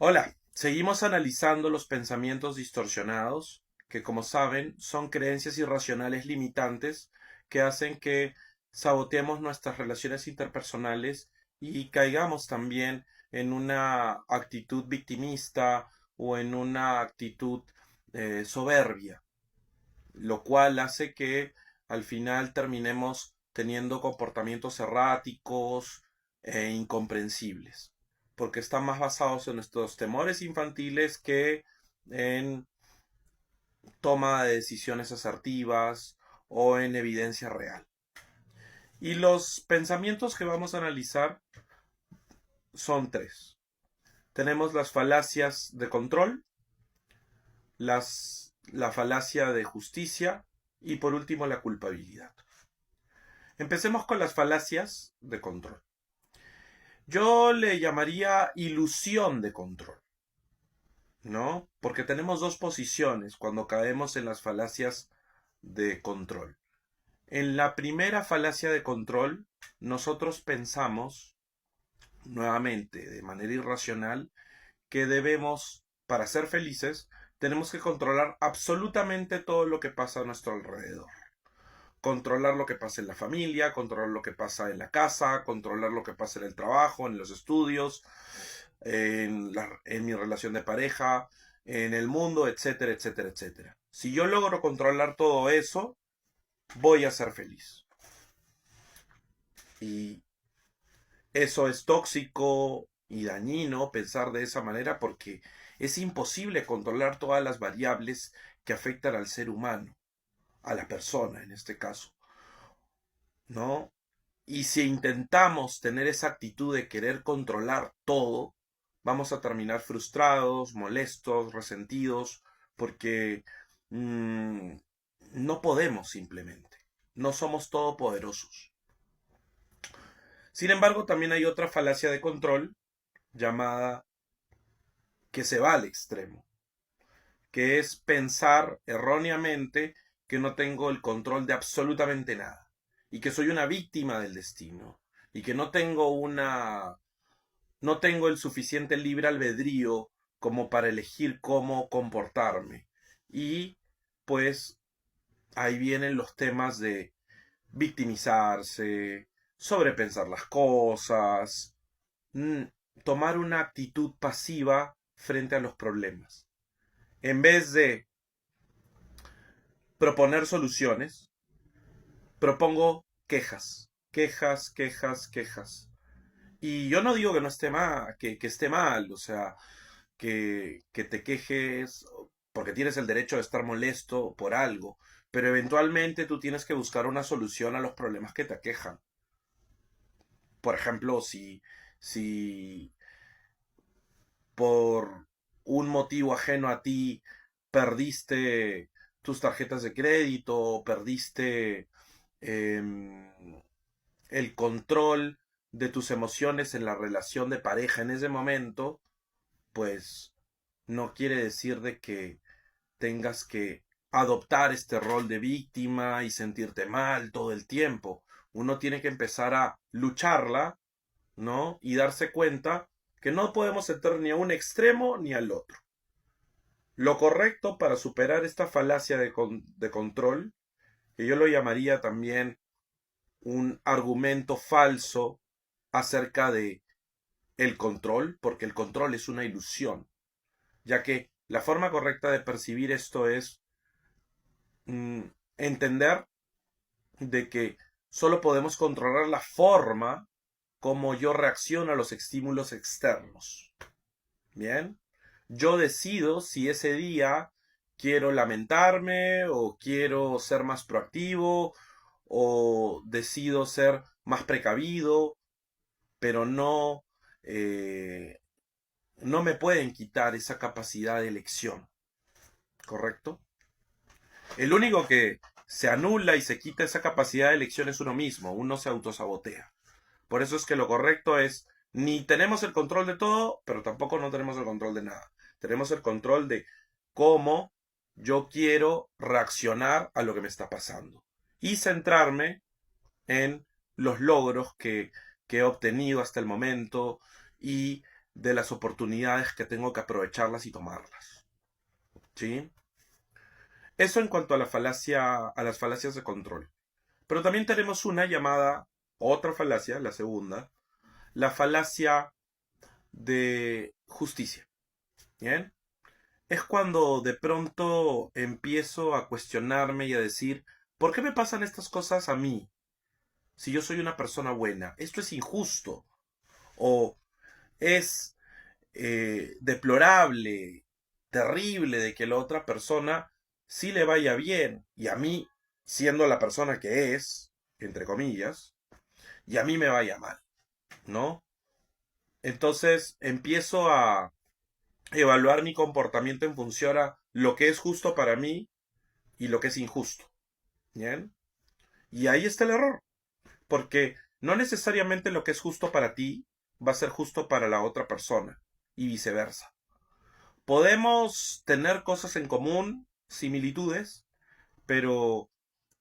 Hola, seguimos analizando los pensamientos distorsionados, que como saben son creencias irracionales limitantes que hacen que saboteemos nuestras relaciones interpersonales y caigamos también en una actitud victimista o en una actitud soberbia, lo cual hace que al final terminemos teniendo comportamientos erráticos e incomprensibles, porque están más basados en nuestros temores infantiles que en toma de decisiones asertivas o en evidencia real. Y los pensamientos que vamos a analizar son tres. Tenemos las falacias de control, la falacia de justicia y por último la culpabilidad. Empecemos con las falacias de control. Yo le llamaría ilusión de control, ¿no? Porque tenemos dos posiciones cuando caemos en las falacias de control. En la primera falacia de control, nosotros pensamos, nuevamente, de manera irracional, que debemos, para ser felices, tenemos que controlar absolutamente todo lo que pasa a nuestro alrededor. Controlar lo que pasa en la familia, controlar lo que pasa en la casa, controlar lo que pasa en el trabajo, en los estudios, en mi relación de pareja, en el mundo, etcétera, etcétera, etcétera. Si yo logro controlar todo eso, voy a ser feliz. Y eso es tóxico y dañino pensar de esa manera porque es imposible controlar todas las variables que afectan al ser humano, a la persona en este caso, ¿no? Y si intentamos tener esa actitud de querer controlar todo, vamos a terminar frustrados, molestos, resentidos, porque mmm, no podemos simplemente. No somos todopoderosos. Sin embargo, también hay otra falacia de control llamada que se va al extremo, que es pensar erróneamente que no tengo el control de absolutamente nada y que soy una víctima del destino y que no tengo el suficiente libre albedrío como para elegir cómo comportarme. Y pues ahí vienen los temas de victimizarse, sobrepensar las cosas, mm, tomar una actitud pasiva frente a los problemas. En vez de proponer soluciones, propongo quejas, quejas, quejas, quejas. Y yo no digo que no esté mal, que esté mal, o sea, que te quejes porque tienes el derecho de estar molesto por algo, pero eventualmente tú tienes que buscar una solución a los problemas que te aquejan. Por ejemplo, si por un motivo ajeno a ti perdiste tus tarjetas de crédito, perdiste eh, el control de tus emociones en la relación de pareja en ese momento, pues no quiere decir de que tengas que adoptar este rol de víctima y sentirte mal todo el tiempo. Uno tiene que empezar a lucharla, ¿no? Y darse cuenta que no podemos entrar ni a un extremo ni al otro. Lo correcto para superar esta falacia de control, que yo lo llamaría también un argumento falso acerca de el control, porque el control es una ilusión, ya que la forma correcta de percibir esto es mm, entender de que solo podemos controlar la forma como yo reacciono a los estímulos externos. Bien, yo decido si ese día quiero lamentarme o quiero ser más proactivo o decido ser más precavido, pero eh, no me pueden quitar esa capacidad de elección, ¿correcto? El único que se anula y se quita esa capacidad de elección es uno mismo, uno se autosabotea. Por eso es que lo correcto es, ni tenemos el control de todo, pero tampoco no tenemos el control de nada. Tenemos el control de cómo yo quiero reaccionar a lo que me está pasando. Y centrarme en los logros que he obtenido hasta el momento y de las oportunidades que tengo que aprovecharlas y tomarlas. ¿Sí? Eso en cuanto a las falacias de control. Pero también tenemos una llamada, otra falacia, la segunda, la falacia de justicia. ¿Bien? Es cuando de pronto empiezo a cuestionarme y a decir, ¿por qué me pasan estas cosas a mí? Si yo soy una persona buena, esto es injusto o es deplorable, terrible de que la otra persona sí le vaya bien y a mí, siendo la persona que es, entre comillas, y a mí me vaya mal, ¿no? Entonces empiezo a evaluar mi comportamiento en función a lo que es justo para mí y lo que es injusto, ¿bien? Y ahí está el error, porque no necesariamente lo que es justo para ti va a ser justo para la otra persona y viceversa. Podemos tener cosas en común, similitudes, pero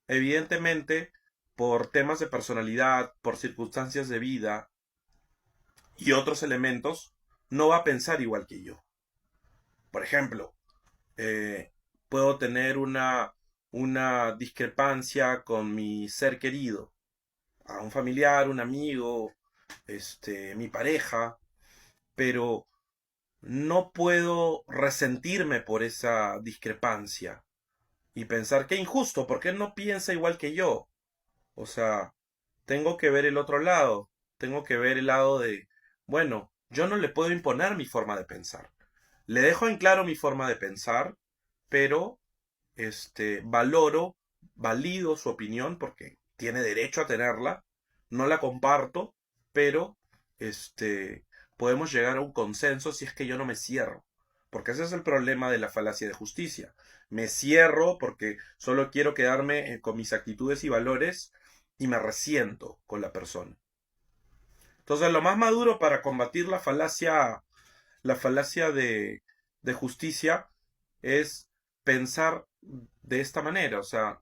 evidentemente por temas de personalidad, por circunstancias de vida y otros elementos, no va a pensar igual que yo. Por ejemplo, eh, puedo tener una discrepancia con mi ser querido, a un familiar, un amigo, mi pareja, pero no puedo resentirme por esa discrepancia y pensar que injusto, porque él no piensa igual que yo. O sea, tengo que ver el otro lado, tengo que ver el lado de, bueno, yo no le puedo imponer mi forma de pensar. Le dejo en claro mi forma de pensar, pero valoro, valido su opinión porque tiene derecho a tenerla, no la comparto, pero este, podemos llegar a un consenso si es que yo no me cierro. Porque ese es el problema de la falacia de justicia. Me cierro porque solo quiero quedarme con mis actitudes y valores y me resiento con la persona. Entonces, lo más maduro para combatir la falacia de justicia es pensar de esta manera, o sea,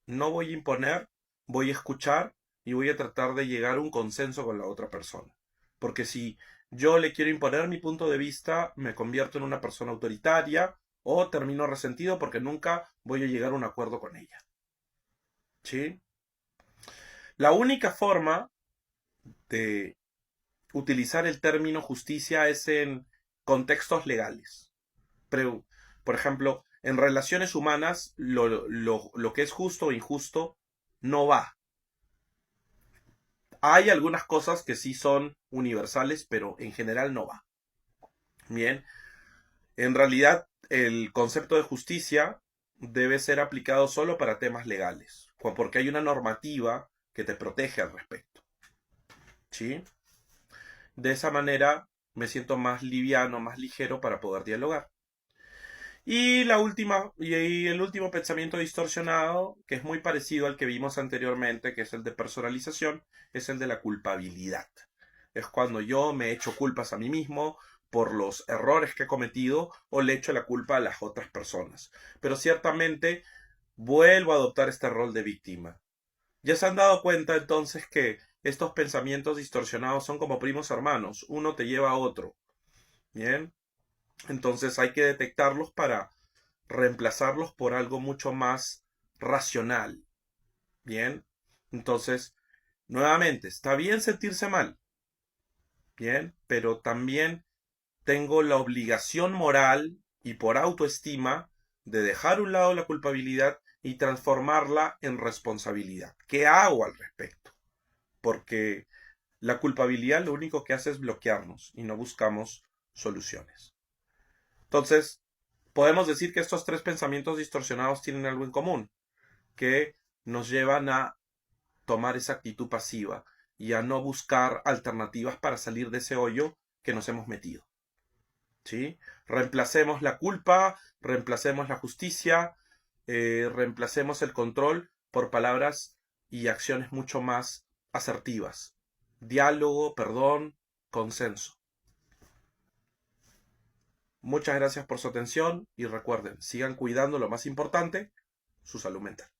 no voy a imponer, voy a escuchar y voy a tratar de llegar a un consenso con la otra persona. Porque si yo le quiero imponer mi punto de vista, me convierto en una persona autoritaria o termino resentido porque nunca voy a llegar a un acuerdo con ella. ¿Sí? La única forma de utilizar el término justicia es en contextos legales. Por ejemplo, en relaciones humanas, lo que es justo o injusto no va. Hay algunas cosas que sí son universales, pero en general no va. Bien, en realidad el concepto de justicia debe ser aplicado solo para temas legales, porque hay una normativa que te protege al respecto. ¿Sí? De esa manera me siento más liviano, más ligero para poder dialogar. Y el último pensamiento distorsionado, que es muy parecido al que vimos anteriormente, que es el de personalización, es el de la culpabilidad. Es cuando yo me echo culpas a mí mismo por los errores que he cometido o le echo la culpa a las otras personas. Pero ciertamente vuelvo a adoptar este rol de víctima. Ya se han dado cuenta entonces que estos pensamientos distorsionados son como primos hermanos, uno te lleva a otro. Bien, entonces hay que detectarlos para reemplazarlos por algo mucho más racional. Bien, entonces, nuevamente, está bien sentirse mal, bien, pero también tengo la obligación moral y por autoestima de dejar a un lado la culpabilidad y transformarla en responsabilidad. ¿Qué hago al respecto? Porque la culpabilidad lo único que hace es bloquearnos y no buscamos soluciones. Entonces, podemos decir que estos tres pensamientos distorsionados tienen algo en común, que nos llevan a tomar esa actitud pasiva y a no buscar alternativas para salir de ese hoyo que nos hemos metido. ¿Sí? Reemplacemos la culpa, reemplacemos la justicia, reemplacemos el control por palabras y acciones mucho más asertivas. Diálogo, perdón, consenso. Muchas gracias por su atención y recuerden, sigan cuidando lo más importante, su salud mental.